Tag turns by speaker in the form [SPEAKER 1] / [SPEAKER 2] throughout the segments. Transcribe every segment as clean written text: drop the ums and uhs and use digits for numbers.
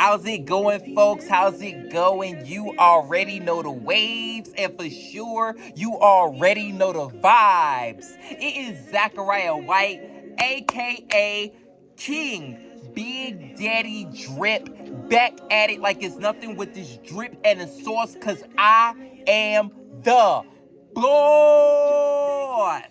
[SPEAKER 1] How's it going, folks? How's it going? You already know the waves, and for sure, you already know the vibes. It is Zachariah White, aka King Big Daddy Drip, back at it like it's nothing with this drip and the sauce, cause I am the boss.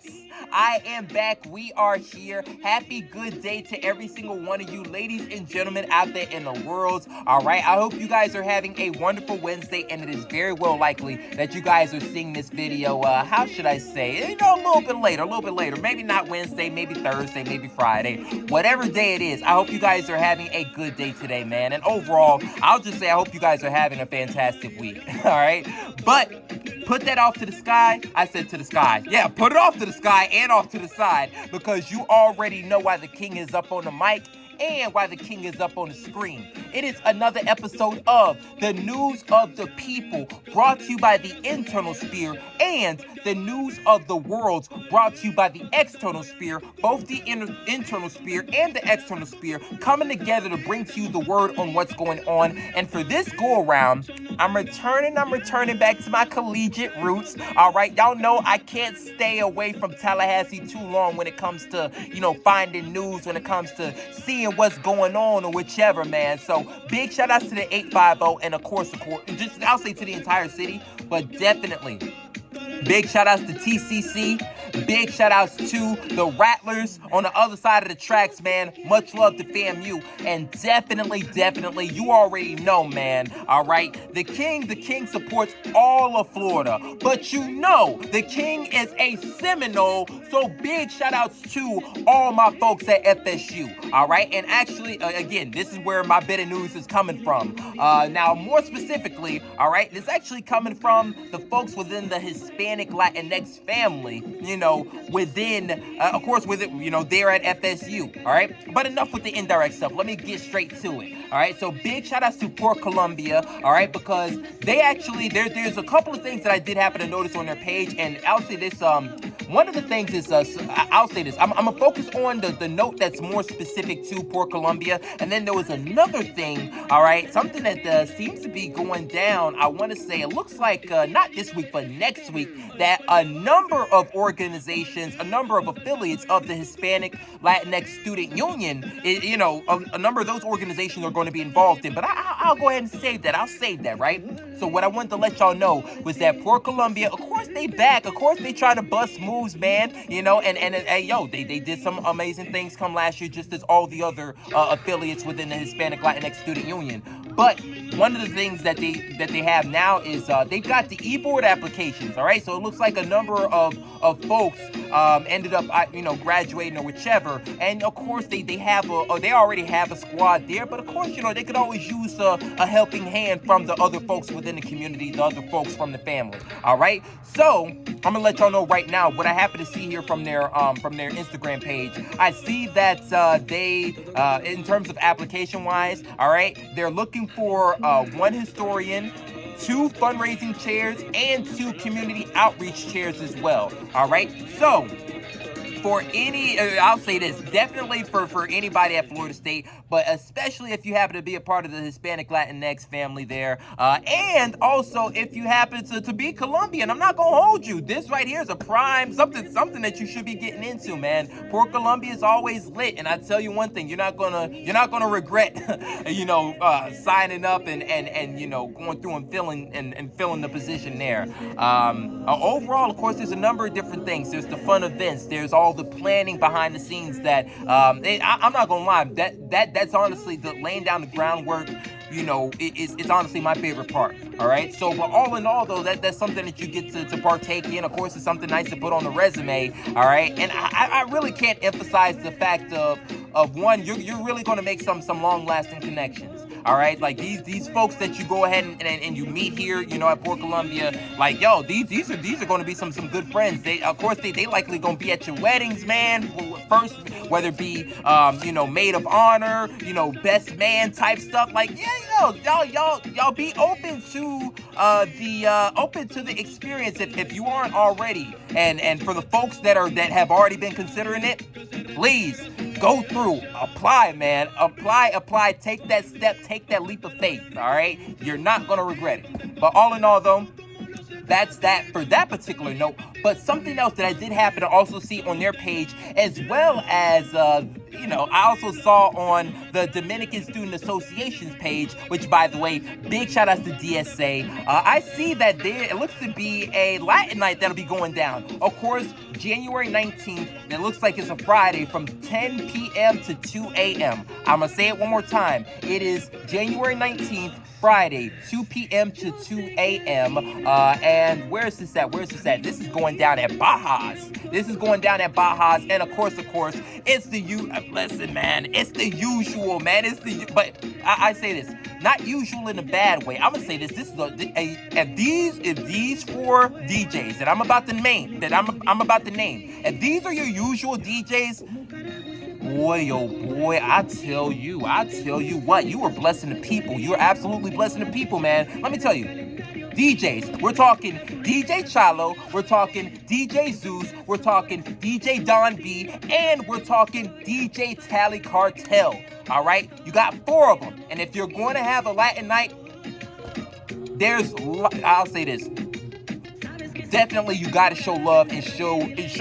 [SPEAKER 1] I am back. We are here. Happy good day to every single one of you ladies and gentlemen out there in the world. All right. I hope you guys are having a wonderful Wednesday, and it is very well likely that you guys are seeing this video, how should I say, a little bit later. Maybe not Wednesday, maybe Thursday, maybe Friday. Whatever day it is, I hope you guys are having a good day today, man. And overall, I'll just say I hope you guys are having a fantastic week. All right. But put that off to the sky. I said to the sky. Yeah, put it off to the sky and off to the side, because you already know why the king is up on the mic and why the king is up on the screen. It is another episode of The News of the People, brought to you by the internal sphere, and The News of the World, brought to you by the external sphere. Both the internal sphere and the external sphere coming together to bring to you the word on what's going on. And for this go around, I'm returning back to my collegiate roots. All right, y'all know I can't stay away from Tallahassee too long when it comes to, finding news, when it comes to seeing what's going on or whichever, man. So big shout outs to the 850, and of course, just I'll say to the entire city, but definitely big shout outs to TCC. Big shout outs to the Rattlers on the other side of the tracks, man. Much love to FAMU. And definitely, you already know, man. All right. The king supports all of Florida. But the king is a Seminole. So big shout outs to all my folks at FSU. All right. And actually, again, this is where my bit of news is coming from. Now, more specifically, all right, it's actually coming from the folks within the Hispanic Latinx family, within, of course, they're at FSU, all right? But enough with the indirect stuff. Let me get straight to it, all right? So big shout outs to PorColumbia, all right? Because they actually, there's a couple of things that I did happen to notice on their page, and I'll say this, one of the things is, I'll say this, I'm going to focus on the note that's more specific to PorColumbia, and then there was another thing, all right? Something that seems to be going down, I want to say, it looks like, not this week, but next week, that a number of organizations, a number of affiliates of the Hispanic Latinx Student Union, a number of those organizations are going to be involved in. But I'll go ahead and save that. I'll save that, right? So what I wanted to let y'all know was that PorColumbia, of course, they back. Of course, they try to bust moves, man. They did some amazing things come last year, just as all the other affiliates within the Hispanic Latinx Student Union. But one of the things that they have now is they've got the e-board applications, all right? So it looks like a number of folks ended up, graduating or whichever. And of course, they already have a squad there. But of course, they could always use a helping hand from the other folks within the community, the other folks from the family, all right? So I'm gonna let y'all know right now what I happen to see here from their Instagram page. I see that they, in terms of application-wise, all right, they're looking for one historian, 2 fundraising chairs, and 2 community outreach chairs as well. All right. So for I'll say this, definitely for anybody at Florida State, but especially if you happen to be a part of the Hispanic Latinx family there, and also if you happen to be Colombian. I'm not gonna hold you. This right here is a prime something that you should be getting into, man. PorColumbia is always lit, and I tell you one thing, you're not gonna regret, signing up and going through and filling the position there. Overall, of course, there's a number of different things. There's the fun events. There's all the planning behind the scenes that I'm not gonna lie, that's honestly the laying down the groundwork. It's honestly my favorite part. All right. So, but all in all, though, that's something that you get to partake in. Of course, it's something nice to put on the resume. All right. And I really can't emphasize the fact of one, you're really going to make some long lasting connections. All right, like these folks that you go ahead and you meet here, at PorColumbia, like, yo, these are going to be some good friends. They likely going to be at your weddings, man. First, whether it be maid of honor, best man type stuff. Like, yeah, y'all be open to the experience if you aren't already. And for the folks that have already been considering it, please go through, apply, man, apply, take that step, take that leap of faith, all right? You're not going to regret it. But all in all, though, that's that for that particular note. But something else that I did happen to also see on their page, as well as, I also saw on the Dominican Student Association's page, which, by the way, big shout outs to DSA. I see that it looks to be a Latin night that'll be going down. Of course, January 19th, it looks like it's a Friday from 10 p.m. to 2 a.m. I'm going to say it one more time. It is January 19th, Friday, 2 p.m. to 2 a.m. And where is this at? This is going down at Baja's. And of course, it's listen, man, it's the usual, man. But I say this, not usual in a bad way. I'm gonna say this. This is if these four DJs that I'm about to name, if these are your usual DJs, boy, oh boy, I tell you what, you are blessing the people. You are absolutely blessing the people, man. Let me tell you. DJs, we're talking DJ Chalo, we're talking DJ Zeus, we're talking DJ Don B, and we're talking DJ Tally Cartel. All right, you got four of them. And if you're going to have a Latin night, I'll say this. Definitely, you got to show love and show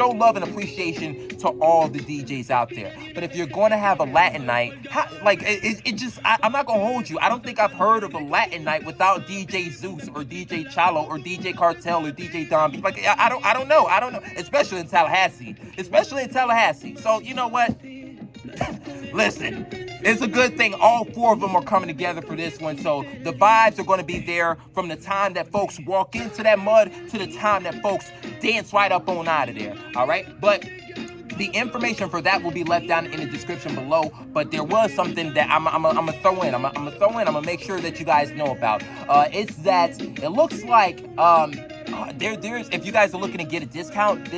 [SPEAKER 1] love and appreciation to all the DJs out there. But if you're going to have a Latin night, I'm not going to hold you. I don't think I've heard of a Latin night without DJ Zeus or DJ Chalo or DJ Cartel or DJ Don B. Like, I don't know. Especially in Tallahassee. So, you know what? Listen, it's a good thing all four of them are coming together for this one. So the vibes are going to be there from the time that folks walk into that mud to the time that folks dance right up on out of there. All right. But the information for that will be left down in the description below. But there was something that I'm gonna throw in. I'm gonna make sure that you guys know about. It's that it looks like there's if you guys are looking to get a discount.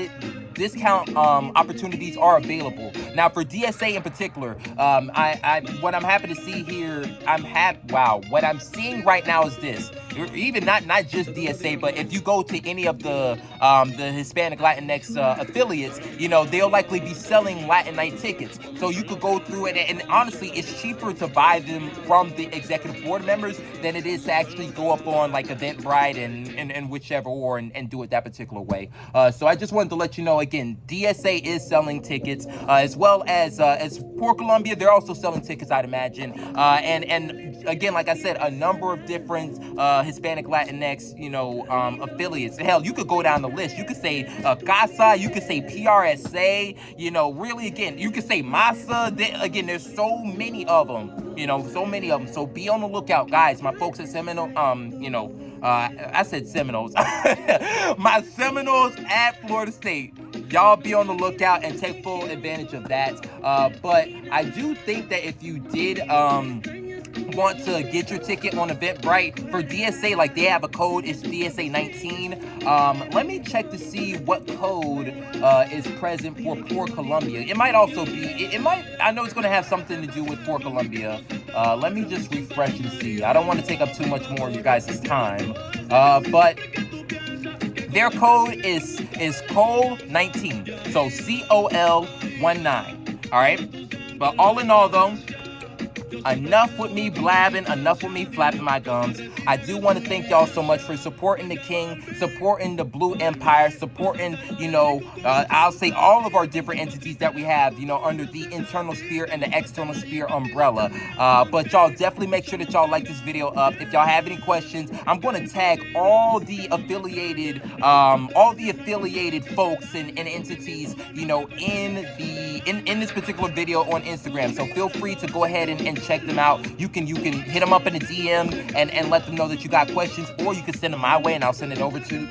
[SPEAKER 1] Discount opportunities are available. Now for DSA in particular, what I'm happy to see here, what I'm seeing right now is this. Even not just DSA, but if you go to any of the Hispanic Latinx affiliates, they'll likely be selling Latin night tickets. So you could go through it, and honestly, it's cheaper to buy them from the executive board members than it is to actually go up on like Eventbrite and whichever and do it that particular way. So I just wanted to let you know again, DSA is selling tickets, as well as PorColumbia. They're also selling tickets, I'd imagine. And again, like I said, a number of different Hispanic Latinx, affiliates. Hell, you could go down the list. You could say CASA, you could say PRSA, really, again, you could say MASA. Again, there's so many of them, So be on the lookout, guys. My folks at Seminole, I said Seminoles. My Seminoles at Florida State. Y'all be on the lookout and take full advantage of that. But I do think that if you did want to get your ticket on Eventbrite for DSA, like they have a code, it's DSA 19. Let me check to see what code is present for PorColumbia. It might also be, I know it's going to have something to do with PorColumbia. Let me just refresh and see. I don't want to take up too much more of you guys' time. But their code is COL19. So COL19. All right. But all in all, though, enough with me blabbing, enough with me flapping my gums. I do want to thank y'all so much for supporting the King, supporting the Blue Empire, supporting, I'll say all of our different entities that we have, under the internal sphere and the external sphere umbrella. But y'all definitely make sure that y'all like this video up. If y'all have any questions, I'm going to tag all the affiliated folks and entities, in this particular video on Instagram. So feel free to go ahead and check them out. You can hit them up in a DM and let them know that you got questions, or you can send them my way and I'll send it over to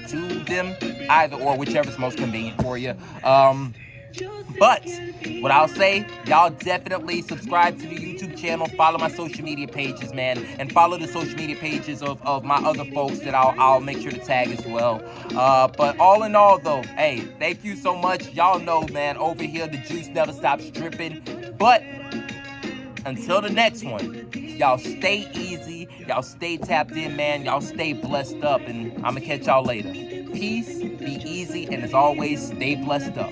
[SPEAKER 1] them, either or, whichever's most convenient for you. But what I'll say, y'all definitely subscribe to the YouTube channel, follow my social media pages, man, and follow the social media pages of my other folks that I'll make sure to tag as well. But all in all, though, hey, thank you so much. Y'all know, man, over here the juice never stops dripping. But until the next one, y'all stay easy, y'all stay tapped in, man, y'all stay blessed up, and I'm gonna catch y'all later. Peace, be easy, and as always, stay blessed up.